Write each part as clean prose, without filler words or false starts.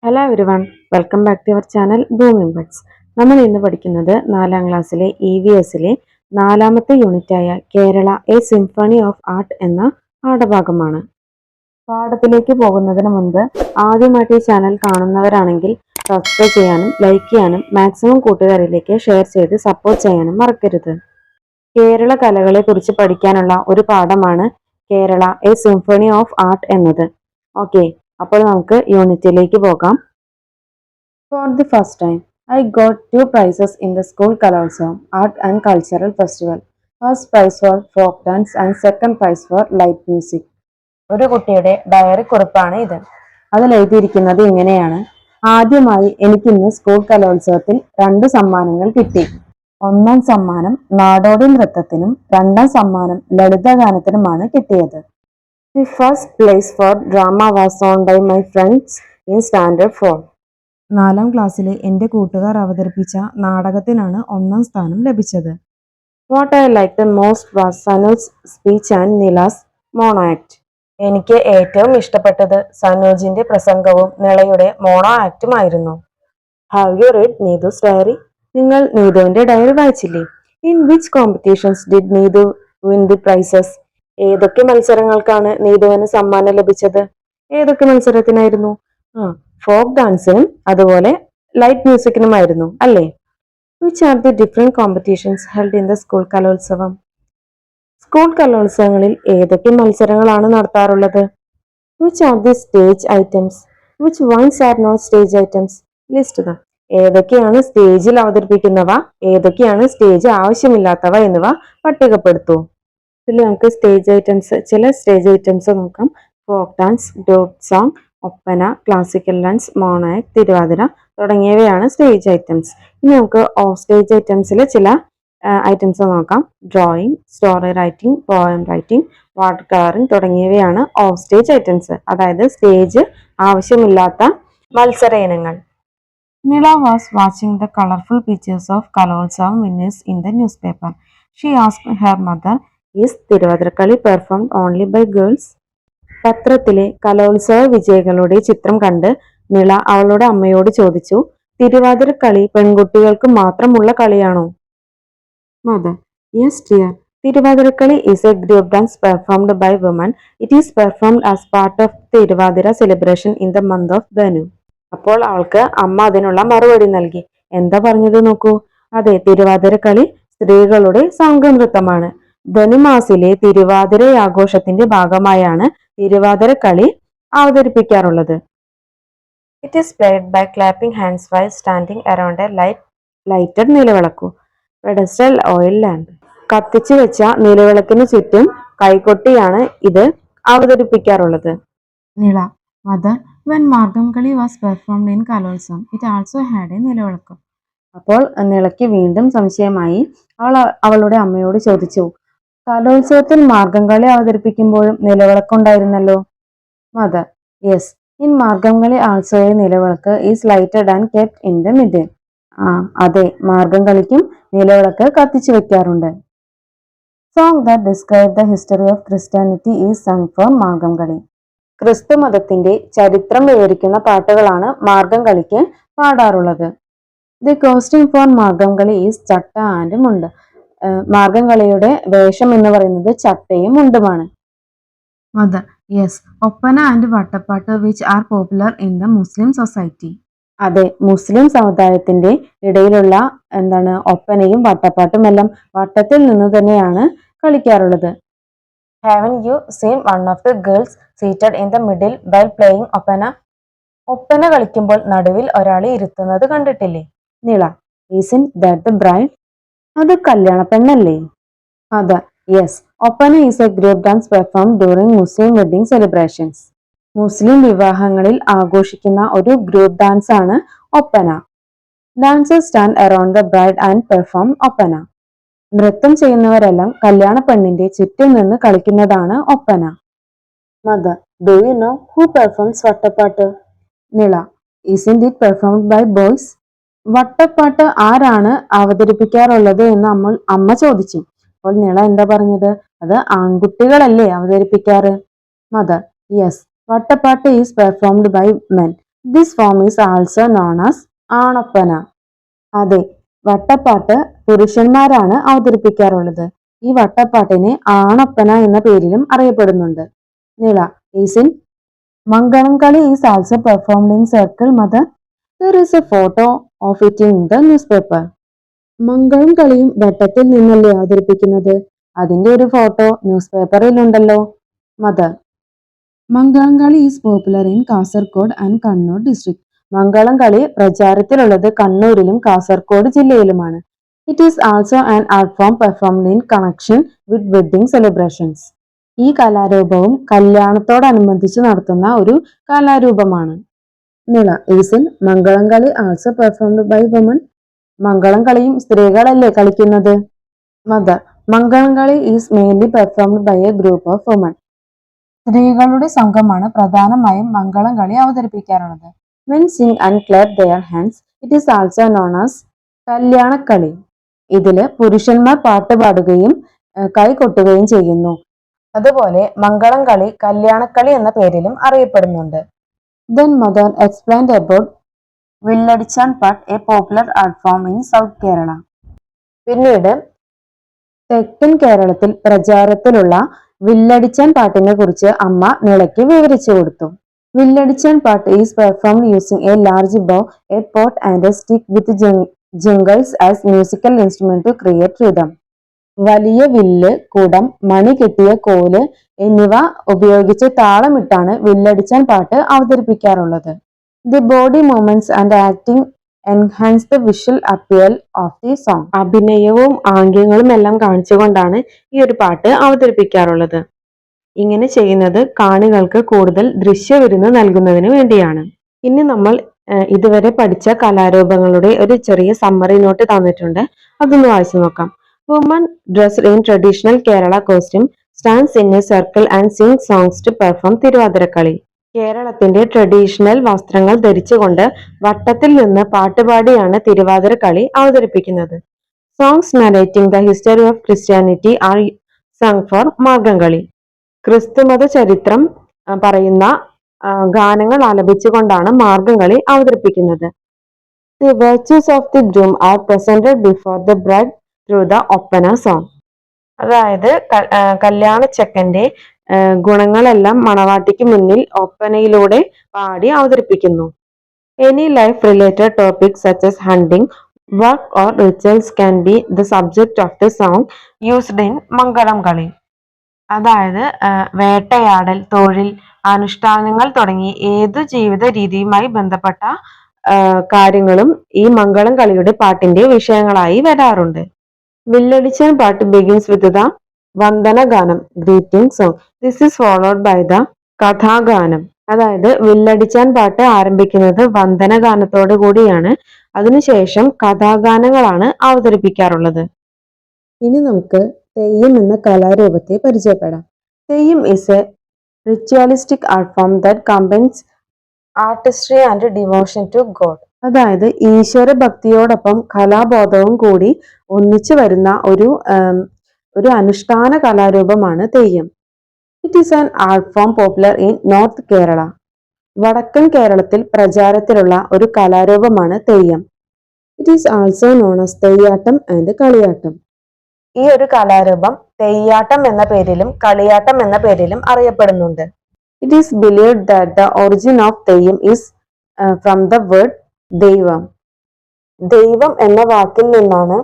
Hello everyone, welcome back to our channel booming buds. നമ്മൾ ഇന്ന് പഠിക്കുന്നത് 4ാം ക്ലാസ്സിലെ EVSലെ 4ാമത്തെ യൂണിറ്റായ Kerala a symphony of art എന്ന പാഠഭാഗമാണ്. പാഠത്തിലേക്ക് പോകുന്നതിന് മുൻപ് ആദ്യമായിട്ട് ഈ ചാനൽ കാണുന്നവരാണെങ്കിൽ സബ്സ്ക്രൈബ് ചെയ്യാനും ലൈക്ക് ചെയ്യാനും മാക്സിമം കൂട്ടുകാരിലേക്ക് ഷെയർ ചെയ്ത് സപ്പോർട്ട് ചെയ്യാനും മറക്കരുത്. കേരള കലകളെ കുറിച്ച് പഠിക്കാനുള്ള ഒരു പാഠമാണ് Kerala a symphony of art എന്നത്. ഓക്കെ, അപ്പോൾ നമുക്ക് യൂണിറ്റിലേക്ക് പോകാം. For the first time, I got 2 prizes in the school Kalotsavam Art and Cultural Festival. First prize for folk dance and second prize for light music. ഒരു കുട്ടിയുടെ diary കുറിപ്പാണ് ഇത്. അതിൽ എഴുതിയിരിക്കുന്നത് ഇങ്ങനെയാണ്: ആദ്യമായി എനിക്കിന്ന് സ്കൂൾ കലോത്സവത്തിൽ 2 സമ്മാനങ്ങൾ കിട്ടി. ഒന്നാം സമ്മാനം നാടോടി നൃത്തത്തിനും 2ാം സമ്മാനം ലളിതഗാനത്തിനുമാണ് കിട്ടിയത്. The first place for drama was won by my friends in standard 4. 4ാം ക്ലാസ്സിലെ എൻ്റെ കൂട്ടുകാർ അവതരിപ്പിച്ച നാടകത്തിനാണ് 1ാം സ്ഥാനം ലഭിച്ചത്. What I liked the most was Sanu's speech and Nila's mono act. എനിക്ക് ഏറ്റവും ഇഷ്ടപ്പെട്ടത് സനോജിന്റെ പ്രസംഗവും നിളയുടെ മോണോ ആക്റ്റുമായിരുന്നു. Have you read Needu's diary? നിങ്ങൾ നീതുവിന്റെ ഡയറി വായിച്ചില്ലേ? In which competitions did Needu win the prizes? ഏതൊക്കെ മത്സരങ്ങൾക്കാണ് നീതുവിന് സമ്മാനം ലഭിച്ചത്? ഏതൊക്കെ മത്സരത്തിനായിരുന്നു? ഫോക്ക് ഡാൻസിനും അതുപോലെ ലൈറ്റ് മ്യൂസിക്കിനുമായിരുന്നു അല്ലേ? Which are the different competitions held in the school കലോത്സവം? സ്കൂൾ കലോത്സവങ്ങളിൽ ഏതൊക്കെ മത്സരങ്ങളാണ് നടത്താറുള്ളത്? Which are the stage items? Which ones are not stage items? List them. ഏതൊക്കെയാണ് സ്റ്റേജിൽ അവതരിപ്പിക്കുന്നവ, ഏതൊക്കെയാണ് സ്റ്റേജ് ആവശ്യമില്ലാത്തവ എന്നിവ പട്ടികപ്പെടുത്തൂ. ഇതിൽ നമുക്ക് ചില സ്റ്റേജ് ഐറ്റംസ് നോക്കാം. Folk dance, group song, Oppana, classical dance, mono act, Thiruvathira തുടങ്ങിയവയാണ് സ്റ്റേജ് ഐറ്റംസ്. ഇനി നമുക്ക് ഓഫ് സ്റ്റേജ് ഐറ്റംസിൽ ചില ഐറ്റംസ് നോക്കാം. Drawing, story writing, poem writing, water colouring തുടങ്ങിയവയാണ് ഓഫ് സ്റ്റേജ് ഐറ്റംസ്, അതായത് സ്റ്റേജ് ആവശ്യമില്ലാത്ത മത്സര ഇനങ്ങൾ. Nila was watching the colorful pictures of Kalotsavam winners in the newspaper. She asked her mother, "Is Thiruvathirakali performed only by girls?" പത്രത്തിലെ കലോത്സവ വിജയികളുടെ ചിത്രം കണ്ട് നിള അവളുടെ അമ്മയോട് ചോദിച്ചു, തിരുവാതിരക്കളി പെൺകുട്ടികൾക്ക് മാത്രമുള്ള കളിയാണോ? Mother: Yes dear. Thiruvathirakali is a group dance performed by women. It is performed as part of Thiruvathira celebration in the month of Dhanu. അപ്പോൾ അവൾക്ക് അമ്മ അതിനുള്ള മറുപടി നൽകി. എന്താ പറഞ്ഞത് നോക്കൂ. അതെ, തിരുവാതിരക്കളി സ്ത്രീകളുടെ സംഘനൃത്തമാണ്. ധനുമാസിലെ തിരുവാതിര ആഘോഷത്തിന്റെ ഭാഗമായാണ് തിരുവാതിരക്കളി അവതരിപ്പിക്കാറുള്ളത്. It is played by clapping hands while standing around a lighted nilavilakku pedestal oil lamp. കത്തിച്ചു വെച്ച നിലവിളക്കിന് ചുറ്റും കൈകൊട്ടിയാണ് ഇത് അവതരിപ്പിക്കാറുള്ളത്. Nila: mother, when Margamkali was performed in Kalolsavam it also had a nilavilakku. അപ്പോൾ നിളയ്ക്ക് വീണ്ടും സംശയമായി. അവളുടെ അമ്മയോട് ചോദിച്ചു, കലോത്സവത്തിൽ മാർഗംകളി അവതരിപ്പിക്കുമ്പോഴും നിലവിളക്കുണ്ടായിരുന്നല്ലോ? Mother: yes, in Margamkali also a nilavilakku is lighted and kept in the middle. അതെ, മാർഗംകളിക്കും നിലവിളക്ക് കത്തിച്ചു വെക്കാറുണ്ട്. Song that describe the history of Christianity is sung for Margamkali. ക്രിസ്തു മതത്തിന്റെ ചരിത്രം വിവരിക്കുന്ന പാട്ടുകളാണ് മാർഗംകളിക്ക് പാടാറുള്ളത്. The costume for Margamkali is chatta and mundu. മാർഗംകളിയുടെ വേഷം എന്ന് പറയുന്നത് ചട്ടയും മുണ്ടുമാണ്. Mother: yes, Oppana and Vattappattu which are popular in the Muslim society. അതെ, മുസ്ലിം സമുദായത്തിന്റെ ഇടയിലുള്ള ഒപ്പനയും വട്ടപ്പാട്ടും എല്ലാം വട്ടത്തിൽ നിന്ന് തന്നെയാണ് കളിക്കാറുള്ളത്. Haven't you seen one of the girls seated in the middle while playing Oppana? Oppana കളിക്കുമ്പോൾ നടുവിൽ ഒരാളെ ഇരുത്തുന്നത് കണ്ടിട്ടില്ലേ? Nila: Isn't that the bride? അത് കല്യാണ പെണ്ണല്ലേ? അതെ, yes, Oppana is a group dance performed during Muslim wedding celebrations. മുസ്ലിം വിവാഹങ്ങളിൽ ആഘോഷിക്കുന്ന ഒരു ഗ്രൂപ്പ് ഡാൻസ് ആണ് Oppana. Dancers stand around the bride and perform Oppana. നൃത്തം ചെയ്യുന്നവരെല്ലാം കല്യാണ പെണ്ണിന്റെ ചുറ്റും നിന്ന് കളിക്കുന്നതാണ് Oppana. Mother: do you know who performs Vattappattu? Nila: Isn't it performed by boys? Vattappattu ആരാണ് അവതരിപ്പിക്കാറുള്ളത് എന്ന് അമ്മ ചോദിച്ചു. അപ്പോൾ നിള എന്താ പറഞ്ഞത്? അത് ആൺകുട്ടികളല്ലേ അവതരിപ്പിക്കാറ്? Mother: yes, Vattappattu is performed by men. This form is also known as Aanoppana. അതെ, വട്ടപ്പാട്ട് പുരുഷന്മാരാണ് അവതരിപ്പിക്കാറുള്ളത്. ഈ വട്ടപ്പാട്ടിനെ ആണൊപ്പന എന്ന പേരിലും അറിയപ്പെടുന്നുണ്ട്. Nila is in Mangalam kali is also performed in circle mother. There is a photo of it in the newspaper. Mangalam കളിയും വട്ടത്തിൽ നിന്നല്ലേ അവതരിപ്പിക്കുന്നത്? അതിന്റെ ഒരു ഫോട്ടോ ന്യൂസ് പേപ്പറിൽ ഉണ്ടല്ലോ. Mother Mangalam kali is popular in Kasaragod and Kannur district. Mangalam kali പ്രചാരത്തിലുള്ളത് കണ്ണൂരിലും കാസർഗോഡ് ജില്ലയിലുമാണ്. It is also an art form performed in connection with wedding celebrations. ഈ കലാരൂപവും കല്യാണത്തോടനുബന്ധിച്ച് നടത്തുന്ന ഒരു കലാരൂപമാണ്. Nila is in Mangalam kali also performed by woman. Mangalam കളിയും സ്ത്രീകളല്ലേ കളിക്കുന്നത്. Mother Mangalam kali is mainly performed by a group of woman. സ്ത്രീകളുടെ സംഘമാണ് പ്രധാനമായും മംഗളം കളി അവതരിപ്പിക്കാറുള്ളത്. Men sing and clap their hands. It is also known as Kalyanakkali. ഇതില് പുരുഷന്മാർ പാട്ട് പാടുകയും കൈ കൊട്ടുകയും ചെയ്യുന്നു. അതുപോലെ മംഗളം കളി കല്യാണക്കളി എന്ന പേരിലും അറിയപ്പെടുന്നുണ്ട്. Then mother explained about Villadichan pattu, a popular art form in south Kerala. പിന്നീട് തെക്കൻ കേരളത്തിൽ പ്രചാരത്തിലുള്ള വില്ലടിച്ചാൻ പാട്ടിനെ കുറിച്ച് അമ്മ നിളയ്ക്ക് വിവരിച്ചു കൊടുത്തു. Villadichan pattu is performed using a large bow, a pot and a stick with jingles as musical instrument to create rhythm. വലിയ വില്ല്, കുടം, മണി കെട്ടിയ കോല് എന്നിവ ഉപയോഗിച്ച് താളമിട്ടാണ് വില്ലടിച്ചാൻ പാട്ട് അവതരിപ്പിക്കാറുള്ളത്. The body movements and acting enhance the visual appeal of the song. അഭിനയവും ആംഗ്യങ്ങളും എല്ലാം കാണിച്ചുകൊണ്ടാണ് ഈ ഒരു പാട്ട് അവതരിപ്പിക്കാറുള്ളത്. ഇങ്ങനെ ചെയ്യുന്നത് കാണികൾക്ക് കൂടുതൽ ദൃശ്യവിരുന്ന് നൽകുന്നതിന് വേണ്ടിയാണ്. ഇനി നമ്മൾ ഇതുവരെ പഠിച്ച കലാരൂപങ്ങളുടെ ഒരു ചെറിയ സമ്മറി നോട്ട് തന്നിട്ടുണ്ട്. അതൊന്ന് വായിച്ചു നോക്കാം. Woman dressed in traditional Kerala costume stands in a circle and sing songs to perform Thiruvathirakali. കേരളത്തിന്റെ ട്രഡീഷണൽ വസ്ത്രങ്ങൾ ധരിച്ചുകൊണ്ട് വട്ടത്തിൽ നിന്ന് പാട്ടുപാടിയാണ് തിരുവാതിരക്കളി അവതരിപ്പിക്കുന്നത്. Songs narrating the history of Christianity are sung for Margamkali. ക്രിസ്തുമത ചരിത്രം പറയുന്ന ഗാനങ്ങൾ ആലപിച്ചുകൊണ്ടാണ് മാർഗംകളി അവതരിപ്പിക്കുന്നത്. The virtues of the groom are presented before the bride through the Oppana song. അതായത് കല്യാണ ചെക്കന്റെ ഗുണങ്ങളെല്ലാം മണവാട്ടിക്ക് മുന്നിൽ ഒപ്പനയിലൂടെ പാടി അവതരിപ്പിക്കുന്നു. Any life related topic such as hunting, work or rituals can be the subject of the song used in മംഗളം കളി. അതായത് വേട്ടയാടൽ, തൊഴിൽ, അനുഷ്ഠാനങ്ങൾ തുടങ്ങി ഏതു ജീവിത രീതിയുമായി ബന്ധപ്പെട്ട കാര്യങ്ങളും ഈ മംഗളം കളിയുടെ പാട്ടിന്റെ വിഷയങ്ങളായി വരാറുണ്ട്. വില്ലടിച്ചാൻ പാട്ട് begins with the vandana ganam, greeting song. This is followed by the kathaganam. അതായത് വില്ലടിച്ചാൻ പാട്ട് ആരംഭിക്കുന്നത് വന്ദന ഗാനത്തോടു കൂടിയാണ്. അതിനുശേഷം കഥാഗാനങ്ങളാണ് അവതരിപ്പിക്കാറുള്ളത്. ഇനി നമുക്ക് തെയ്യം എന്ന കലാരൂപത്തെ പരിചയപ്പെടാം. Theyyam is a ritualistic art form that combines artistry and devotion to god. അതായത് ഈശ്വര ഭക്തിയോടൊപ്പം കലാബോധവും കൂടി ഒന്നിച്ചു വരുന്ന ഒരു അനുഷ്ഠാന കലാരൂപമാണ് Theyyam. It is an art form popular in north Kerala. വടക്കൻ കേരളത്തിൽ പ്രചാരത്തിലുള്ള ഒരു കലാരൂപമാണ് Theyyam. It is also known as Theyyattam and Kaliyattam. ഈ ഒരു കലാരൂപം തെയ്യാട്ടം എന്ന പേരിലും കളിയാട്ടം എന്ന പേരിലും അറിയപ്പെടുന്നുണ്ട്. It is believed that the origin of Theyyam is from the word ദൈവം. ദൈവം എന്ന വാക്കിൽ നിന്നാണ്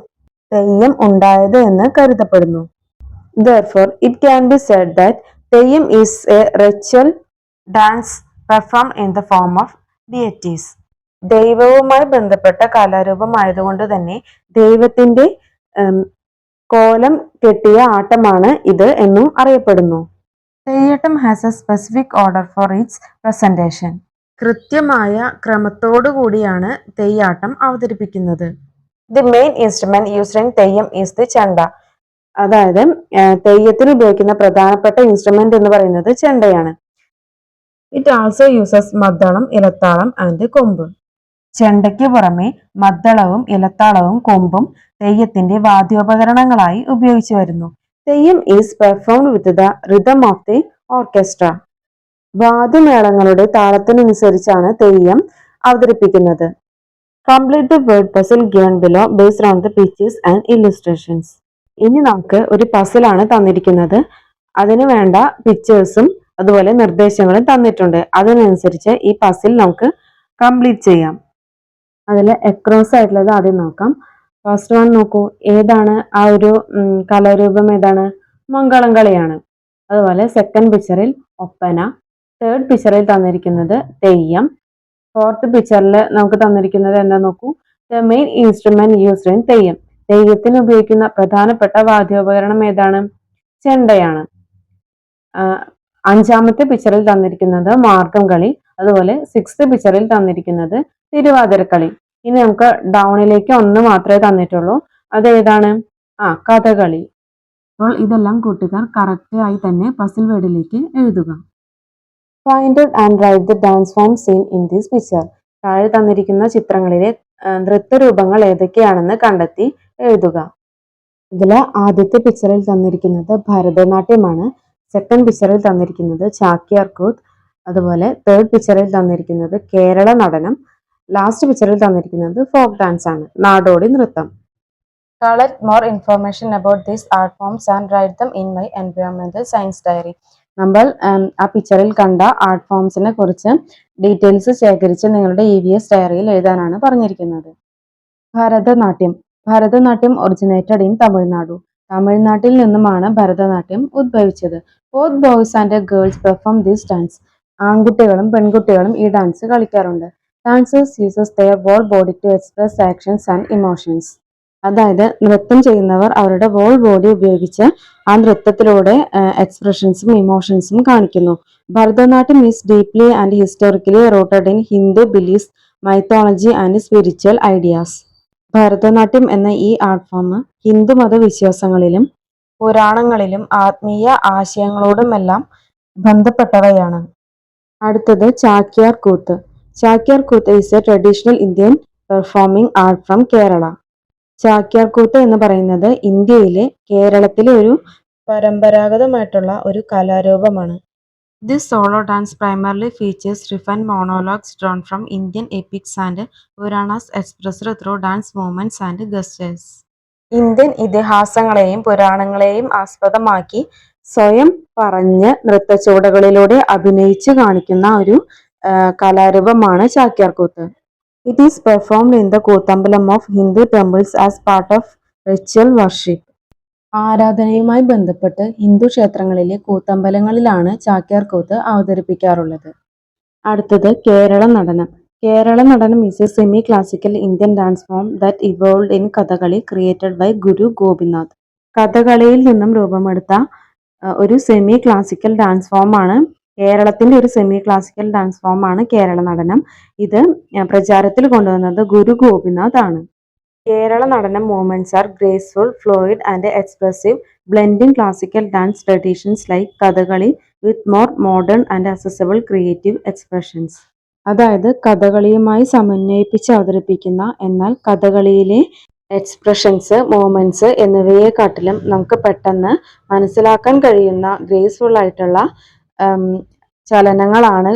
തെയ്യം ഉണ്ടായത് എന്ന് കരുതപ്പെടുന്നു. Therefore, it can be said that Theyyam is a ritual dance performed in the form of deities. ദൈവവുമായി ബന്ധപ്പെട്ട കലാരൂപമായതുകൊണ്ട് തന്നെ ദൈവത്തിന്റെ കോലം കെട്ടിയ ആട്ടമാണ് ഇത് എന്നും അറിയപ്പെടുന്നു. Theyyattam has A specific order for it's presentation. കൃത്യമായ ക്രമത്തോടു കൂടിയാണ് തെയ്യാട്ടം അവതരിപ്പിക്കുന്നത്. The main instrument used in Theyyam is the ചെണ്ട. അതായത് തെയ്യത്തിന് ഉപയോഗിക്കുന്ന പ്രധാനപ്പെട്ട ഇൻസ്ട്രുമെന്റ് എന്ന് പറയുന്നത് ചെണ്ടയാണ്. ഇറ്റ് ആൾസോ യൂസസ് മദ്ദളം, ഇലത്താളം ആൻഡ് കൊമ്പ്. ചെണ്ടയ്ക്ക് പുറമെ മദ്ദളവും ഇലത്താളവും കൊമ്പും തെയ്യത്തിന്റെ വാദ്യോപകരണങ്ങളായി ഉപയോഗിച്ചു വരുന്നു. Theyyam is performed with the rhythm of the orchestra. വാദ്യമേളങ്ങളുടെ താളത്തിനനുസരിച്ചാണ് തെയ്യം അവതരിപ്പിക്കുന്നത്. Complete the word puzzle given below based on the pictures and illustrations. ഇനി നമുക്ക് ഒരു പസിലാണ് തന്നിരിക്കുന്നത്. അതിന് വേണ്ട പിക്ചേഴ്സും അതുപോലെ നിർദ്ദേശങ്ങളും തന്നിട്ടുണ്ട്. അതിനനുസരിച്ച് ഈ പസിൽ നമുക്ക് കംപ്ലീറ്റ് ചെയ്യാം. അതിൽ എക്രോസ് ആയിട്ടുള്ളത് ആദ്യം നോക്കാം. ഫസ്റ്റ് വൺ നോക്കൂ, ഏതാണ് ആ ഒരു കലാരൂപം? ഏതാണ്? മംഗളം കളിയാണ്. അതുപോലെ സെക്കൻഡ് പിക്ചറിൽ ഒപ്പന, തേർഡ് പിക്ചറിൽ തന്നിരിക്കുന്നത് തെയ്യം, ഫോർത്ത് പിക്ചറിൽ നമുക്ക് തന്നിരിക്കുന്നത് എന്താ നോക്കൂ, the main instrument used in Theyyam. തെയ്യത്തിന് ഉപയോഗിക്കുന്ന പ്രധാനപ്പെട്ട വാദ്യോപകരണം ഏതാണ്? ചെണ്ടയാണ്. അഞ്ചാമത്തെ പിക്ചറിൽ തന്നിരിക്കുന്നത് മാർഗം കളി, അതുപോലെ സിക്സ്ത് പിക്ചറിൽ തന്നിരിക്കുന്നത് തിരുവാതിരക്കളി. ഇനി നമുക്ക് ഡൗണിലേക്ക് ഒന്ന് മാത്രമേ തന്നിട്ടുള്ളൂ. അത് ഏതാണ്? കഥകളി. അപ്പോൾ ഇതെല്ലാം കൂട്ടുകാർ കറക്റ്റ് ആയി തന്നെ പസിൽ വേർഡിലേക്ക് എഴുതുക. Find and write the dance form scene in this picture. താഴെ തന്നിരിക്കുന്ന ചിത്രങ്ങളിലെ നൃത്തരൂപങ്ങൾ ഏതൊക്കെയാണെന്ന് കണ്ടെത്തി എഴുതുക. ഇതിൽ ആദ്യത്തെ പിക്ചറിൽ തന്നിരിക്കുന്നത് ഭരതനാട്യമാണ്. സെക്കൻഡ് പിക്ചറിൽ തന്നിരിക്കുന്നത് ചാക്യാർ കൂത്ത്, അതുപോലെ തേർഡ് പിക്ചറിൽ തന്നിരിക്കുന്നത് കേരള നടനം, ലാസ്റ്റ് പിക്ചറിൽ തന്നിരിക്കുന്നത് ഫോക്ക് ഡാൻസ് ആണ്, നാടോടി നൃത്തം. Collect more information about these art forms and write them in my എൻവയോൺമെന്റൽ സയൻസ് ഡയറി. നമ്മൾ ആ പിക്ചറിൽ കണ്ട ആർട്ട് ഫോംസിനെ കുറിച്ച് ഡീറ്റെയിൽസ് ശേഖരിച്ച് നിങ്ങളുടെ EVS ഡയറിയിൽ എഴുതാനാണ് പറഞ്ഞിരിക്കുന്നത്. ഭരതനാട്യം. Bharatanatyam originated in Tamil Nadu. തമിഴ്നാട്ടിൽ നിന്നുമാണ് ഭരതനാട്യം ഉദ്ഭവിച്ചത്. Both boys and girls perform this dance. ആൺകുട്ടികളും പെൺകുട്ടികളും ഈ ഡാൻസ് കളിക്കാറുണ്ട്. Dancers uses their whole body to express actions and emotions. അതായത് നൃത്തം ചെയ്യുന്നവർ അവരുടെ whole body ഉപയോഗിച്ച് ആ നൃത്തത്തിലൂടെ എക്സ്പ്രഷൻസും ഇമോഷൻസും കാണിക്കുന്നു. Bharatanatyam is deeply and historically rooted in Hindu beliefs, mythology and spiritual ideas. Bharatanatyam എന്ന ഈ ആർട്ട് ഫോം ഹിന്ദു മതവിശ്വാസങ്ങളിലും പുരാണങ്ങളിലും ആത്മീയ ആശയങ്ങളോടുമെല്ലാം ബന്ധപ്പെട്ടവയാണ്. അടുത്തത് Chakyar Koothu. Chakyar Koothu is a traditional Indian performing art from Kerala. Chakyar Koothu എന്ന് പറയുന്നത് ഇന്ത്യയിലെ കേരളത്തിലെ ഒരു പരമ്പരാഗതമായിട്ടുള്ള ഒരു കലാരൂപമാണ്. This solo dance primarily features refined monologues drawn from Indian epics and Puranas expressed through dance movements and gestures. Indian ഇതിഹാസങ്ങളെയും പുരാണങ്ങളെയും ആസ്പദമാക്കി സ്വയം പറഞ്ഞ് നൃത്തച്ചുവടുകളിലൂടെ അഭിനയിച്ച് കാണിക്കുന്ന ഒരു കലാരൂപമാണ് Chakyar Koothu. It is performed in the koothambalam of Hindu temples as part of ritual worship. ആരാധനയുമായി ബന്ധപ്പെട്ട് ഹിന്ദു ക്ഷേത്രങ്ങളിലെ കൂത്തമ്പലങ്ങളിലാണ് ചാക്യാർ കൂത്ത് അവതരിപ്പിക്കാറുള്ളത്. അടുത്തത് Kerala Natanam. Kerala Natanam is a semi classical Indian dance form that evolved in Kathakali created by Guru Gopinath. കഥകളിയിൽ നിന്നും രൂപമെടുത്ത ഒരു സെമി ക്ലാസിക്കൽ ഡാൻസ് ഫോമാണ് കേരളത്തിന്റെ ഒരു സെമി ക്ലാസിക്കൽ ഡാൻസ് ഫോമാണ് കേരള നടനം. ഇത് പ്രചാരത്തിൽ കൊണ്ടുവന്നത് ഗുരു ഗോപിനാഥ് ആണ്. Kerala Natanam movements are graceful, fluid and expressive, blending classical dance traditions like Kathakali with more modern and accessible creative expressions. അതായത് കഥകളിയുമായി സമന്വയിപ്പിച്ച് അവതരിപ്പിക്കുന്ന, എന്നാൽ കഥകളിയിലെ എക്സ്പ്രഷൻസ്, മൂവ്മെന്റ്സ് എന്നിവയെക്കാട്ടിലും നമുക്ക് പെട്ടെന്ന് മനസ്സിലാക്കാൻ കഴിയുന്ന ഗ്രേസ്ഫുൾ ആയിട്ടുള്ള ചലനങ്ങളാണ്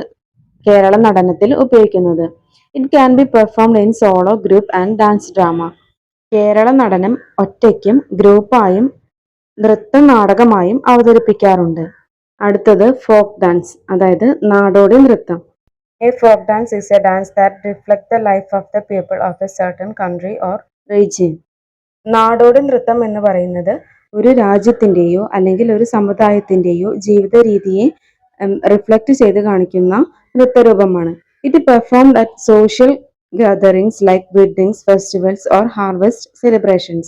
കേരള നടനത്തിൽ ഉപയോഗിക്കുന്നത്. It can be performed in solo, group and dance drama. Kerala Natanam ഒറ്റയ്ക്കും ഗ്രൂപ്പായും നൃത്ത നാടകമായും അവതരിപ്പിക്കാറുണ്ട്. അടുത്തത് ഫോക്ക് ഡാൻസ്, അതായത് നാടോടി നൃത്തം. A folk dance is a dance that reflect the life of the people of a certain country or region. നാടോടി നൃത്തം എന്ന് പറയുന്നത് ഒരു രാജ്യത്തിൻ്റെയോ അല്ലെങ്കിൽ ഒരു സമുദായത്തിൻ്റെയോ ജീവിത രീതിയെ റിഫ്ലക്ട് ചെയ്ത് കാണിക്കുന്ന നൃത്തരൂപമാണ്. It performed at social gatherings like weddings, festivals or harvest celebrations.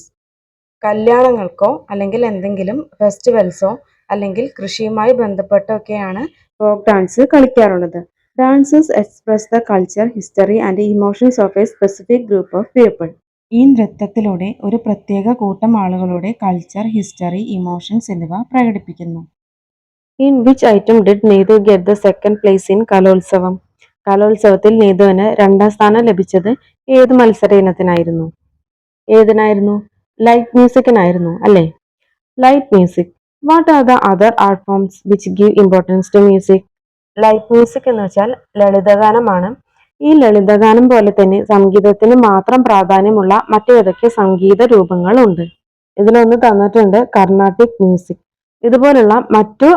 കല്യാണങ്ങൾക്കോ അല്ലെങ്കിൽ എന്തെങ്കിലും ഫെസ്റ്റിവൽസോ അല്ലെങ്കിൽ കൃഷിയുമായി ബന്ധപ്പെട്ടൊക്കെയാണ് ഫോക്ക് ഡാൻസ് കളിക്കാറുള്ളത്. Dances express the culture, history and emotions of A specific group of people. ഈ നൃത്തത്തിലൂടെ ഒരു പ്രത്യേക കൂട്ടം ആളുകളുടെ കൾച്ചർ, ഹിസ്റ്ററി, ഇമോഷൻസ് എന്നിവ പ്രകടിപ്പിക്കുന്നു. In which item did Neethu get the second place in കലോത്സവം? കലോത്സവത്തിൽ നീതുവിന് 2ാം സ്ഥാനം ലഭിച്ചത് ഏത് മത്സര ഇനത്തിനായിരുന്നു? ഏതിനായിരുന്നു? ലൈറ്റ് മ്യൂസിക്കിനായിരുന്നു അല്ലേ? Light music. What are the other art forms which give importance to music? Light music എന്ന് വെച്ചാൽ ലളിതഗാനമാണ്. ഈ ലളിതഗാനം പോലെ തന്നെ സംഗീതത്തിന് മാത്രം പ്രാധാന്യമുള്ള മറ്റേതൊക്കെ സംഗീത രൂപങ്ങളുണ്ട്. ഇതിലൊന്ന് തന്നിട്ടുണ്ട് കർണാട്ടിക് മ്യൂസിക്. ഇതുപോലുള്ള മറ്റു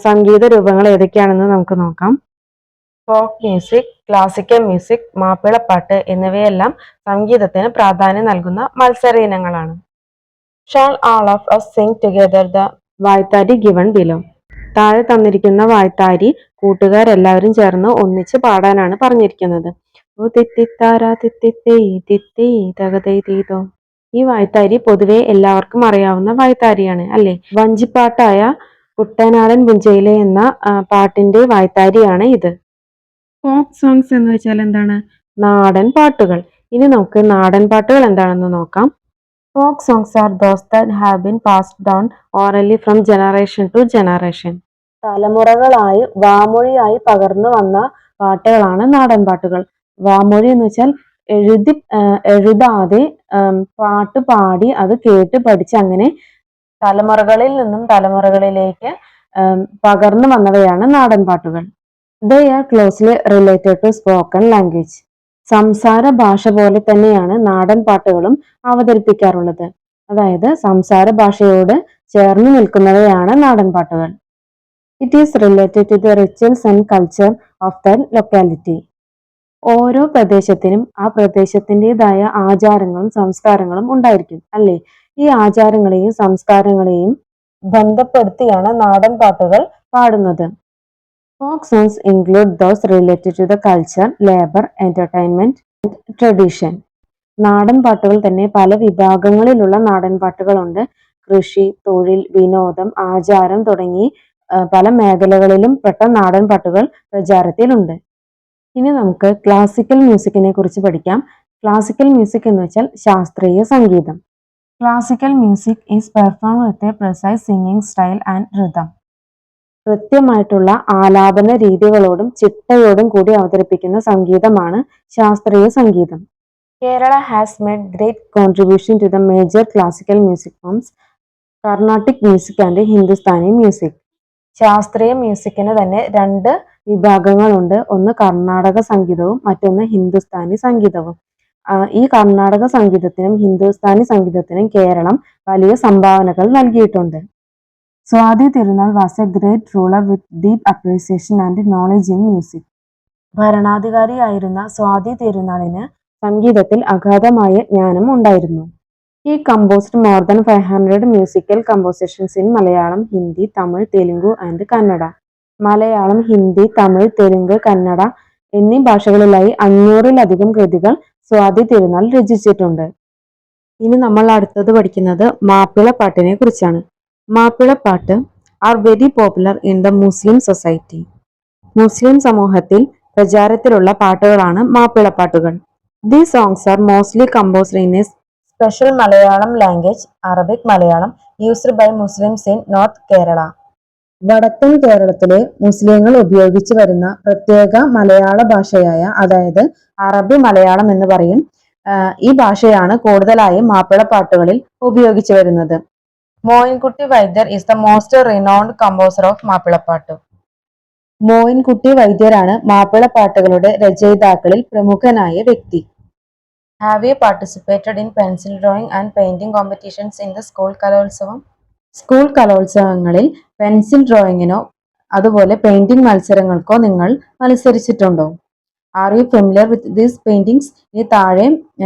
സംഗീത രൂപങ്ങൾ ഏതൊക്കെയാണെന്ന് നമുക്ക് നോക്കാം. ഫോക്ക് മ്യൂസിക്, ക്ലാസിക്കൽ മ്യൂസിക്, മാപ്പിളപ്പാട്ട് എന്നിവയെല്ലാം സംഗീതത്തിന് പ്രാധാന്യം നൽകുന്ന മത്സര ഇനങ്ങളാണ്. Shall all of us sing together the വായ്ത്താരി given below? താഴെ തന്നിരിക്കുന്ന വായ്ത്താരി കൂട്ടുകാരെല്ലാവരും ചേർന്ന് ഒന്നിച്ച് പാടാനാണ് പറഞ്ഞിരിക്കുന്നത്. ഈ വായ്ത്താരി പൊതുവെ എല്ലാവർക്കും അറിയാവുന്ന വായ്ത്താരിയാണ് അല്ലെ. വഞ്ചിപ്പാട്ടായ കുട്ടനാടൻ പുഞ്ചയിലെ എന്ന പാട്ടിന്റെ വായ്ത്താരിയാണ് ഇത്. ഫോക്ക് സോങ്സ് എന്ന് വെച്ചാൽ എന്താണ്? നാടൻ പാട്ടുകൾ. ഇനി നമുക്ക് നാടൻ പാട്ടുകൾ എന്താണെന്ന് നോക്കാം. Folk songs are those that have been passed down orally from generation to generation. തലമുറകളായി വാമൊഴിയായി പകർന്നു വന്ന പാട്ടുകളാണ് നാടൻ പാട്ടുകൾ. വാമൊഴി എന്ന് വെച്ചാൽ എഴുതാതെ പാട്ട് പാടി അത് കേട്ട് പഠിച്ച് അങ്ങനെ തലമുറകളിൽ നിന്നും തലമുറകളിലേക്ക് പകർന്നു വന്നവയാണ് നാടൻ പാട്ടുകൾ. They are closely related to spoken language. സംസാര ഭാഷ പോലെ തന്നെയാണ് നാടൻ പാട്ടുകളും അവതരിപ്പിക്കാറുള്ളത്. അതായത് സംസാര ഭാഷയോട് ചേർന്ന് നിൽക്കുന്നവയാണ് നാടൻ പാട്ടുകൾ. It is related to the rituals and culture of the locality. ഓരോ പ്രദേശത്തിനും ആ പ്രദേശത്തിൻ്റെതായ ആചാരങ്ങളും സംസ്കാരങ്ങളും ഉണ്ടായിരിക്കും അല്ലേ. ഈ ആചാരങ്ങളെയും സംസ്കാരങ്ങളെയും ബന്ധപ്പെടുത്തിയാണ് നാടൻ പാട്ടുകൾ പാടുന്നത്. Folk songs include those related to the culture, labor, entertainment and tradition. നാടൻ പാട്ടുകൾ തന്നെ പല വിഭാഗങ്ങളിലുള്ള നാടൻ പാട്ടുകളുണ്ട്. കൃഷി, തൊഴിൽ, വിനോദം, ആചാരം തുടങ്ങി പല മേഖലകളിലും പെട്ട നാടൻ പാട്ടുകൾ പ്രചാരത്തിലുണ്ട്. ഇനി നമുക്ക് ക്ലാസിക്കൽ മ്യൂസിക്കിനെ കുറിച്ച് പഠിക്കാം. ക്ലാസിക്കൽ മ്യൂസിക് എന്ന് വെച്ചാൽ ശാസ്ത്രീയ സംഗീതം. Classical music is perform with a precise singing style and rhythm. കൃത്യമായിട്ടുള്ള ആലാപന രീതികളോടും ചിട്ടയോടും കൂടി അവതരിപ്പിക്കുന്ന സംഗീതമാണ് ശാസ്ത്രീയ സംഗീതം. Kerala has made great contribution to the major classical music forms Carnatic music and Hindustani music. ശാസ്ത്രീയ മ്യൂസിക്കിന് തന്നെ രണ്ട് വിഭാഗങ്ങളുണ്ട്. ഒന്ന് കർണാടക സംഗീതവും മറ്റൊന്ന് ഹിന്ദുസ്ഥാനി സംഗീതവും. ഈ കർണാടക സംഗീതത്തിനും ഹിന്ദുസ്ഥാനി സംഗീതത്തിനും കേരളം വലിയ സംഭാവനകൾ നൽകിയിട്ടുണ്ട്. Swathi Thirunal was a great ruler with deep appreciation and knowledge in music. ഭരണാധികാരിയായിരുന്ന സ്വാതി തിരുനാളിന് സംഗീതത്തിൽ അഗാധമായ ജ്ഞാനം ഉണ്ടായിരുന്നു. He composed more than 500 musical compositions in Malayalam, Hindi, Tamil, Telugu and Kannada. Malayalam, Hindi, Tamil, Telugu, Kannada എന്നീ ഭാഷകളിലായി 500-ലധികം കൃതികൾ സ്വാതി തിരുനാൾ രചിച്ചിട്ടുണ്ട്. ഇനി നമ്മൾ അടുത്തത് പഠിക്കുന്നത് മാപ്പിളപ്പാട്ടിനെ കുറിച്ചാണ്. Mappilappattu are very popular in the Muslim society. Muslim സമൂഹത്തിൽ പ്രചാരത്തിലുള്ള പാട്ടുകളാണ് മാപ്പിളപ്പാട്ടുകൾ. These songs are mostly composed in a special Malayalam language, Arabic Malayalam, used by Muslims in north Kerala. വടക്കൻ കേരളത്തിലെ മുസ്ലിങ്ങൾ ഉപയോഗിച്ചു വരുന്ന പ്രത്യേക മലയാള ഭാഷയായ അതായത് അറബി മലയാളം എന്ന് പറയും. ഈ ഭാഷയാണ് കൂടുതലായും മാപ്പിളപ്പാട്ടുകളിൽ ഉപയോഗിച്ചു വരുന്നത്. Moyinkutty Vaidyar is the most renowned composer of Mappilappattu. Moyinkutty വൈദ്യരാണ് മാപ്പിളപ്പാട്ടുകളുടെ രചയിതാക്കളിൽ പ്രമുഖനായ വ്യക്തി. Have you participated in pencil drawing and painting competitions in the school kalolsavam? School കലോത്സവങ്ങളിൽ പെൻസിൽ ഡ്രോയിങ്ങിനോ അതുപോലെ പെയിന്റിംഗ് മത്സരങ്ങൾക്കോ നിങ്ങൾ മത്സരിച്ചിട്ടുണ്ടോ? Are you familiar with these paintings? ഈ താഴെ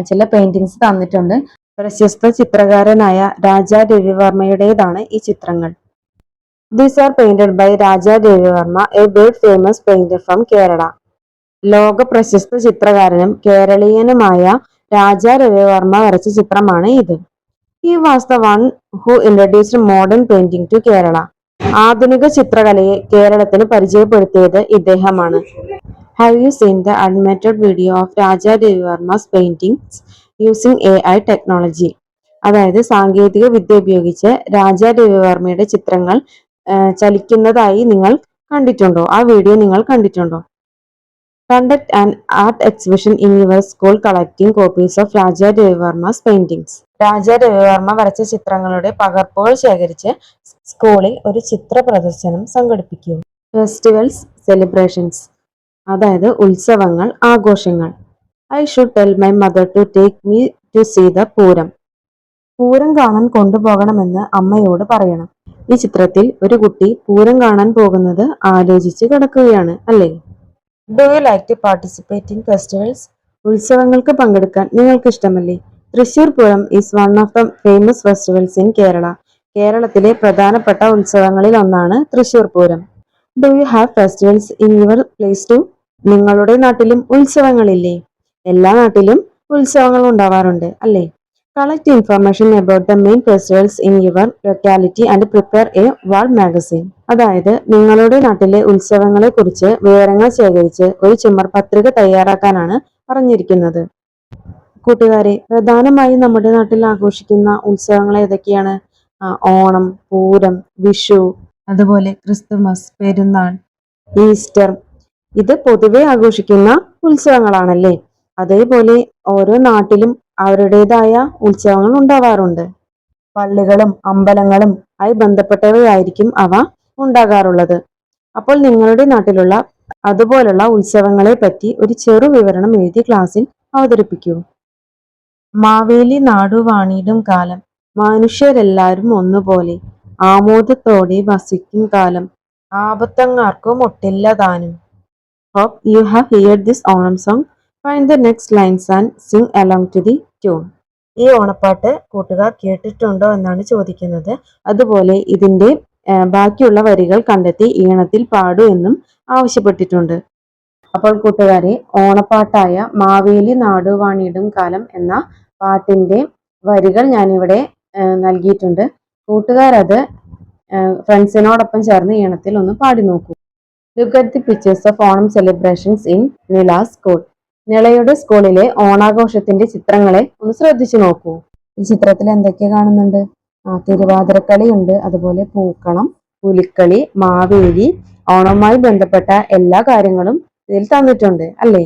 ചില പെയിന്റിങ്സ് തന്നിട്ടുണ്ട്. പ്രശസ്ത ചിത്രകാരനായ രാജാ രവിവർമ്മയുടേതാണ് ഈ ചിത്രങ്ങൾ. These are painted by Raja Ravi Varma, a world famous painter from Kerala. ലോക പ്രശസ്ത ചിത്രകാരനും കേരളീയനുമായ രാജാ രവിവർമ്മ വരച്ച ചിത്രമാണ് ഇത്. He was the one who introduced modern painting to Kerala. ആധുനിക ചിത്രകലയെ കേരളത്തിന് പരിചയപ്പെടുത്തിയത് ഇദ്ദേഹമാണ്. Have you seen the animated video of Raja രവിവർമ്മ's paintings using AI technology? അതായത് സാങ്കേതിക വിദ്യ ഉപയോഗിച്ച് രാജാ രവിവർമ്മയുടെ ചിത്രങ്ങൾ ചലിക്കുന്നതായി നിങ്ങൾ കണ്ടിട്ടുണ്ടോ? ആ വീഡിയോ നിങ്ങൾ കണ്ടിട്ടുണ്ടോ? Conduct an art exhibition in your school collecting copies of Raja രവിവർമ്മ's paintings. Raja Ravi Varma വരച്ച ചിത്രങ്ങളുടെ പകർപ്പുകൾ ശേഖരിച്ച് സ്കൂളിൽ ഒരു ചിത്ര പ്രദർശനം സംഘടിപ്പിക്കൂ. ഫെസ്റ്റിവൽസ്, സെലിബ്രേഷൻസ്, അതായത് ഉത്സവങ്ങൾ, ആഘോഷങ്ങൾ. I should tell my mother to take me to see the Pooram. Pooram കാണാൻ കൊണ്ടുപോകണമെന്ന് അമ്മയോട് പറയണം. ഈ ചിത്രത്തിൽ ഒരു കുട്ടി പൂരം കാണാൻ പോകുന്നത് ആലോചിച്ച് കിടക്കുകയാണ്, അല്ലേ? Do you like to participate in festivals? ഉത്സവങ്ങൾക്ക് പങ്കെടുക്കാൻ നിങ്ങൾക്ക് ഇഷ്ടമല്ലേ? Thrissur Pooram is one of the famous festivals in Kerala. കേരളത്തിലെ പ്രധാനപ്പെട്ട ഉത്സവങ്ങളിൽ ഒന്നാണ് Thrissur Pooram. Do you have festivals in your place too? നിങ്ങളുടെ നാട്ടിലും ഉത്സവങ്ങളില്ലേ? എല്ലാ നാട്ടിലും ഉത്സവങ്ങൾ ഉണ്ടാവാറുണ്ട്, അല്ലേ? Collect information about the main festivals in your locality and prepare a wall magazine. അതായത് നിങ്ങളുടെ നാട്ടിലെ ഉത്സവങ്ങളെ കുറിച്ച് വിവരങ്ങൾ ശേഖരിച്ച് ഒരു ചുമർ പത്രിക തയ്യാറാക്കാനാണ് പറഞ്ഞിരിക്കുന്നത്. കൂട്ടുകാരെ, പ്രധാനമായും നമ്മുടെ നാട്ടിൽ ആഘോഷിക്കുന്ന ഉത്സവങ്ങൾ ഏതൊക്കെയാണ്? ഓണം, പൂരം, വിഷു, അതുപോലെ ക്രിസ്തുമസ്, പെരുന്നാൾ, ഈസ്റ്റർ. ഇത് പൊതുവെ ആഘോഷിക്കുന്ന ഉത്സവങ്ങളാണല്ലേ? അതേപോലെ ഓരോ നാട്ടിലും അവരുടേതായ ഉത്സവങ്ങൾ ഉണ്ടാവാറുണ്ട്. പള്ളികളും അമ്പലങ്ങളും ആയി ബന്ധപ്പെട്ടവയായിരിക്കും അവ ഉണ്ടാകാറുള്ളത്. അപ്പോൾ നിങ്ങളുടെ നാട്ടിലുള്ള അതുപോലുള്ള ഉത്സവങ്ങളെ പറ്റി ഒരു ചെറു വിവരണം എഴുതി ക്ലാസ്സിൽ അവതരിപ്പിക്കൂ. മാവേലി നാടുവാണിടും കാലം, മനുഷ്യരെല്ലാരും ഒന്നുപോലെ ആമോദത്തോടെ വസിക്കും കാലം, ആപത്തങ്ങാർക്കും ഒട്ടില്ല താനും. Hope you have heard this Onam song. Find the next lines and sing along to the tune. ഈ ഓണപ്പാട്ട് കൂട്ടുകാർ കേട്ടിട്ടുണ്ടോ എന്നാണ് ചോദിക്കുന്നത്. അതുപോലെ ഇതിന്റെ ബാക്കിയുള്ള വരികൾ കണ്ടെത്തി ഈണത്തിൽ പാടൂ എന്നും ആവശ്യപ്പെട്ടിട്ടുണ്ട്. അപ്പോൾ കൂട്ടുകാരെ, ഓണപ്പാട്ടായ മാവേലി നാടുവാണിടും കാലം എന്ന പാട്ടിന്റെ വരികൾ ഞാനിവിടെ നൽകിയിട്ടുണ്ട്. കൂട്ടുകാരത് ഫ്രണ്ട്സിനോടൊപ്പം ചേർന്ന് ഈണത്തിൽ ഒന്ന് പാടി നോക്കൂ. Look at the pictures of Onam celebrations in Nila's school. നിളയുടെ സ്കൂളിലെ ഓണാഘോഷത്തിന്റെ ചിത്രങ്ങളെ ഒന്ന് ശ്രദ്ധിച്ചു നോക്കൂ. ഈ ചിത്രത്തിൽ എന്തൊക്കെ കാണുന്നുണ്ട്? തിരുവാതിരക്കളി ഉണ്ട്, അതുപോലെ പൂക്കളം, പുലിക്കളി, മാവേലി, ഓണവുമായി ബന്ധപ്പെട്ട എല്ലാ കാര്യങ്ങളും ഇതിൽ തന്നിട്ടുണ്ട്, അല്ലേ?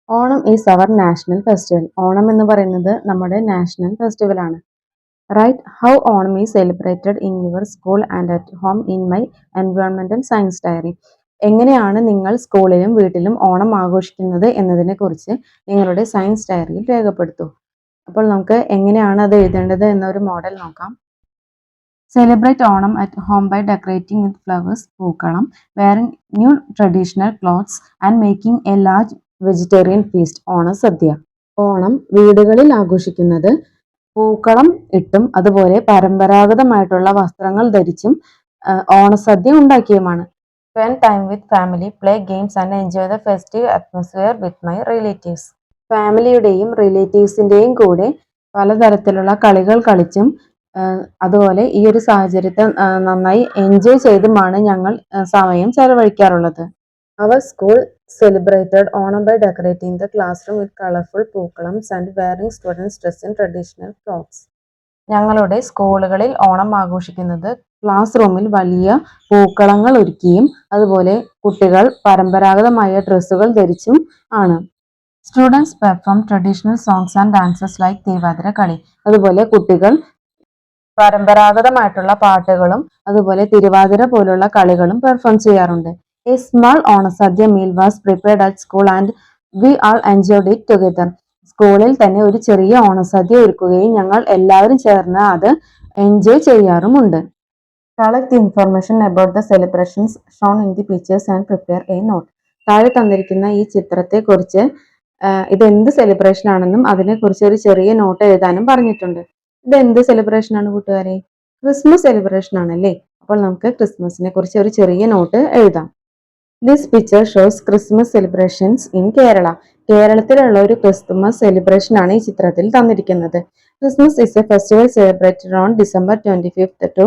Onam is our national festival. Onam എന്ന് പറയുന്നത് നമ്മുടെ നാഷണൽ ഫെസ്റ്റിവൽ ആണ്. Write how Onam is celebrated in your school and at home in my എൻവയോൺമെന്റൽ സയൻസ് ഡയറി. എങ്ങനെയാണ് നിങ്ങൾ സ്കൂളിലും വീട്ടിലും ഓണം ആഘോഷിക്കുന്നത് എന്നതിനെ കുറിച്ച് നിങ്ങളുടെ സയൻസ് ഡയറിയിൽ രേഖപ്പെടുത്തൂ. അപ്പോൾ നമുക്ക് എങ്ങനെയാണ് അത് എഴുതേണ്ടത് എന്നൊരു മോഡൽ നോക്കാം. Celebrate Onam at home by decorating with flowers, pookalam, wearing new traditional clothes and making a large vegetarian feast, Onasadya. Onam വീടുകളിൽ ആഘോഷിക്കുന്നത് പൂക്കളം ഇട്ടും അതുപോലെ പരമ്പരാഗതമായിട്ടുള്ള വസ്ത്രങ്ങൾ ധരിച്ചും ഓണസദ്യ ഉണ്ടാക്കിയുമാണ്. Spend time with family, play games and enjoy the festive atmosphere with my relatives. ഫാമിലിയുടെയും റിലേറ്റീവ്സിന്റെയും കൂടെ പലതരത്തിലുള്ള കളികൾ കളിച്ചും അതുപോലെ ഈ ഒരു സാഹചര്യത്തെ നന്നായി എൻജോയ് ചെയ്തുമാണ് ഞങ്ങൾ സമയം ചെലവഴിക്കാറുള്ളത്. Our school celebrated Onam by decorating the classroom with colorful pookalams and wearing students dressed in traditional clothes. ഞങ്ങളുടെ സ്കൂളുകളിൽ ഓണം ആഘോഷിക്കുന്നത് ക്ലാസ് റൂമിൽ വലിയ പൂക്കളങ്ങൾ ഒരുക്കിയും അതുപോലെ കുട്ടികൾ പരമ്പരാഗതമായ ഡ്രസ്സുകൾ ധരിച്ചും ആണ്. Students perform traditional songs and dances like Thiruvathira കളി. അതുപോലെ കുട്ടികൾ പരമ്പരാഗതമായിട്ടുള്ള പാട്ടുകളും അതുപോലെ തിരുവാതിര പോലുള്ള കളികളും പെർഫോം ചെയ്യാറുണ്ട്. A small Onasadya meal was prepared at school and we all enjoyed it together. സ്കൂളിൽ തന്നെ ഒരു ചെറിയ ഓണസദ്യ ഒരുക്കുകയും ഞങ്ങൾ എല്ലാവരും ചേർന്ന് അത് എൻജോയ് ചെയ്യാറുമുണ്ട്. Collect information about the celebrations shown in the pictures and prepare a note. താഴെ തന്നിരിക്കുന്ന ഈ ചിത്രത്തെ കുറിച്ച് ഇത് എന്ത് സെലിബ്രേഷൻ ആണെന്നും അതിനെക്കുറിച്ച് ഒരു ചെറിയ നോട്ട് എഴുതാനും പറഞ്ഞിട്ടുണ്ട്. ഇത് എന്ത് സെലിബ്രേഷൻ ആണ് കൂട്ടുകാരെ? ക്രിസ്മസ് സെലിബ്രേഷൻ ആണല്ലേ? അപ്പോൾ നമുക്ക് ക്രിസ്മസിനെ കുറിച്ച് ഒരു ചെറിയ നോട്ട് എഴുതാം. This picture shows Christmas celebrations in Kerala. കേരളത്തിലുള്ള ഒരു ക്രിസ്മസ് സെലിബ്രേഷൻ ആണ് ഈ ചിത്രത്തിൽ തന്നിരിക്കുന്നത്. Christmas is a festival celebrated on December 25th to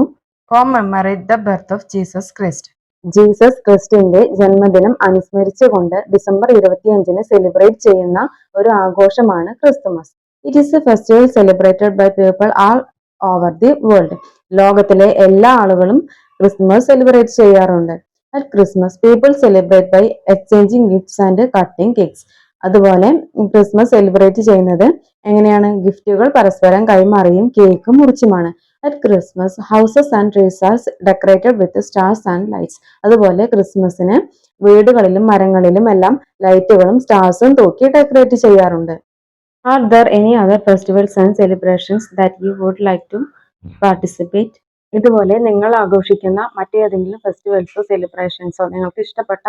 commemorate the birth of Jesus Christ. Jesus ക്രിസ്റ്റിന്റെ ജന്മദിനം അനുസ്മരിച്ചുകൊണ്ട് ഡിസംബർ 25-ന് സെലിബ്രേറ്റ് ചെയ്യുന്ന ഒരു ആഘോഷമാണ് Christmas. It is a festival celebrated by people all over the world. ലോകത്തിലെ എല്ലാ ആളുകളും ക്രിസ്മസ് സെലിബ്രേറ്റ് ചെയ്യാറുണ്ട്. At Christmas, people celebrate by exchanging gifts and cutting cakes. അതുപോലെ ക്രിസ്മസ് സെലിബ്രേറ്റ് ചെയ്യുന്നത് എങ്ങനെയാണ്? ഗിഫ്റ്റുകൾ പരസ്പരം കൈമാറിയും cake മുറിച്ചുമാണ്. At Christmas, houses and trees are decorated with stars and lights. അതുപോലെ ക്രിസ്മസിന് വീടുകളിലും മരങ്ങളിലും എല്ലാം ലൈറ്റുകളും സ്റ്റാർസും തൂക്കി ഡെക്കറേറ്റ് ചെയ്യാറുണ്ട്. Are there any other festivals and celebrations that you would like to participate? ഇതുപോലെ നിങ്ങൾ ആഘോഷിക്കുന്ന മറ്റേതെങ്കിലും ഫെസ്റ്റിവൽസോ സെലിബ്രേഷൻസോ നിങ്ങൾക്ക് ഇഷ്ടപ്പെട്ട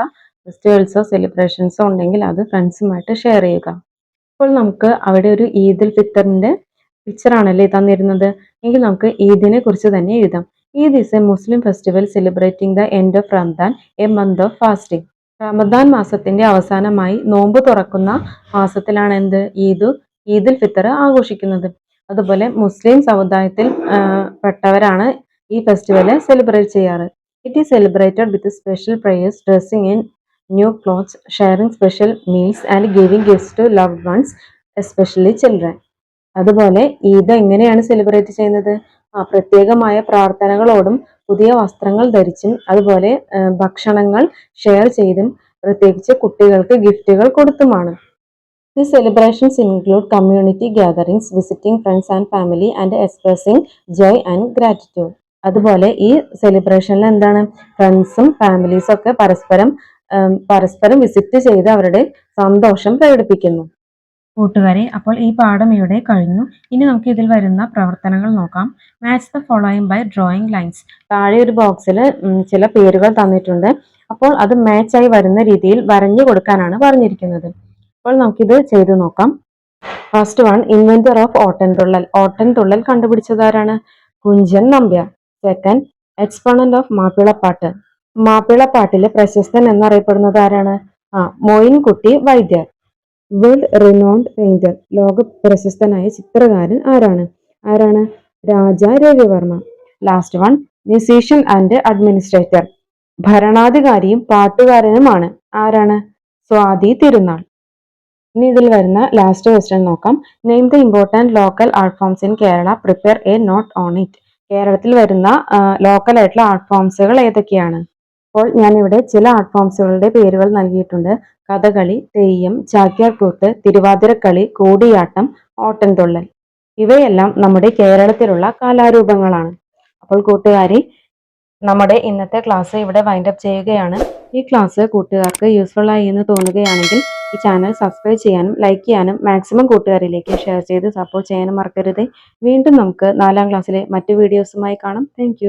ഫെസ്റ്റിവൽസോ സെലിബ്രേഷൻസോ ഉണ്ടെങ്കിൽ അത് ഫ്രണ്ട്സുമായിട്ട് ഷെയർ ചെയ്യുക. അപ്പോൾ നമുക്ക് അവിടെ ഒരു ഈദുൽ ഫിത്തറിന്റെ പിക്ചർ ആണല്ലേ തന്നിരുന്നത്. എങ്കിൽ നമുക്ക് ഈദിനെ കുറിച്ച് തന്നെ എഴുതാം. Eid is a Muslim festival celebrating the end of Ramadan, A month of fasting. Ramadan മാസത്തിന്റെ അവസാനമായി നോമ്പ് തുറക്കുന്ന മാസത്തിലാണ് ഈദുൽ ഫിത്തർ ആഘോഷിക്കുന്നത്. അതുപോലെ മുസ്ലിം സമുദായത്തിൽ പെട്ടവരാണ് ഈ ഫെസ്റ്റിവല് സെലിബ്രേറ്റ് ചെയ്യാറ്. It is celebrated with special prayers, dressing in new clothes, sharing special meals and giving gifts to loved ones, especially children. അതുപോലെ ഈദ് എങ്ങനെയാണ് സെലിബ്രേറ്റ് ചെയ്യുന്നത്? പ്രത്യേകമായ പ്രാർത്ഥനകളോടും പുതിയ വസ്ത്രങ്ങൾ ധരിച്ചും അതുപോലെ ഭക്ഷണങ്ങൾ ഷെയർ ചെയ്തും പ്രത്യേകിച്ച് കുട്ടികൾക്ക് ഗിഫ്റ്റുകൾ കൊടുത്തുമാണ്. The celebrations include community gatherings, visiting friends and family, and expressing joy and gratitude. അതുപോലെ ഈ സെലിബ്രേഷനിൽ എന്താണ്, ഫ്രണ്ട്സും ഫാമിലീസും ഒക്കെ പരസ്പരം വിസിറ്റ് ചെയ്ത് അവരുടെ സന്തോഷം പ്രകടിപ്പിക്കുന്നു. കൂട്ടുകാരെ, അപ്പോൾ ഈ പാഠം ഇവിടെ കഴിഞ്ഞു. ഇനി നമുക്ക് ഇതിൽ വരുന്ന പ്രവർത്തനങ്ങൾ നോക്കാം. Match the following by drawing lines. താഴെ ഒരു ബോക്സിൽ ചില പേരുകൾ തന്നിട്ടുണ്ട്. അപ്പോൾ അത് മാച്ചായി വരുന്ന രീതിയിൽ വരഞ്ഞു കൊടുക്കാനാണ് പറഞ്ഞിരിക്കുന്നത്. അപ്പോൾ നമുക്കിത് ചെയ്തു നോക്കാം. First one, inventor of Ottanthullal. Ottanthullal കണ്ടുപിടിച്ചതാരാണ്? Kunchan Nambiar. Second, exponent of Mappilappattu. മാപ്പിളപ്പാട്ടിലെ പ്രശസ്തൻ എന്നറിയപ്പെടുന്നത് ആരാണ്? Moyinkutty Vaidyar. World renowned painter. ലോക പ്രശസ്തനായ ചിത്രകാരൻ ആരാണ്? Raja Ravi Varma. Last one, musician and administrator. ഭരണാധികാരിയും പാട്ടുകാരനുമാണ്. ആരാണ്? സ്വാതി തിരുനാൾ. ഇനി ഇതിൽ വരുന്ന ലാസ്റ്റ് ക്വസ്റ്റ്യൻ നോക്കാം. Name the important local art forms in Kerala, prepare a note on it. കേരളത്തിൽ വരുന്ന ലോക്കൽ ആയിട്ടുള്ള ആർട്ട് ഫോംസുകൾ ഏതൊക്കെയാണ്? അപ്പോൾ ഞാനിവിടെ ചില ആർട്ട് ഫോംസുകളുടെ പേരുകൾ നൽകിയിട്ടുണ്ട്. കഥകളി, തെയ്യം, ചാക്യാർകൂത്ത്, തിരുവാതിരക്കളി, കൂടിയാട്ടം, ഓട്ടൻതുള്ളൽ. ഇവയെല്ലാം നമ്മുടെ കേരളത്തിലുള്ള കലാരൂപങ്ങളാണ്. അപ്പോൾ കൂട്ടുകാരി, നമ്മുടെ ഇന്നത്തെ ക്ലാസ് ഇവിടെ വൈൻഡപ്പ് ചെയ്യുകയാണ്. ഈ ക്ലാസ് കൂട്ടുകാർക്ക് യൂസ്ഫുൾ ആയി എന്ന് തോന്നുകയാണെങ്കിൽ ഈ ചാനൽ സബ്സ്ക്രൈബ് ചെയ്യാനും ലൈക്ക് ചെയ്യാനും മാക്സിമം കൂട്ടുകാരിലേക്ക് ഷെയർ ചെയ്ത് സപ്പോർട്ട് ചെയ്യാനും മറക്കരുത്. വീണ്ടും നമുക്ക് 4ാം ക്ലാസ്സിലെ മറ്റു വീഡിയോസുമായി കാണാം. താങ്ക്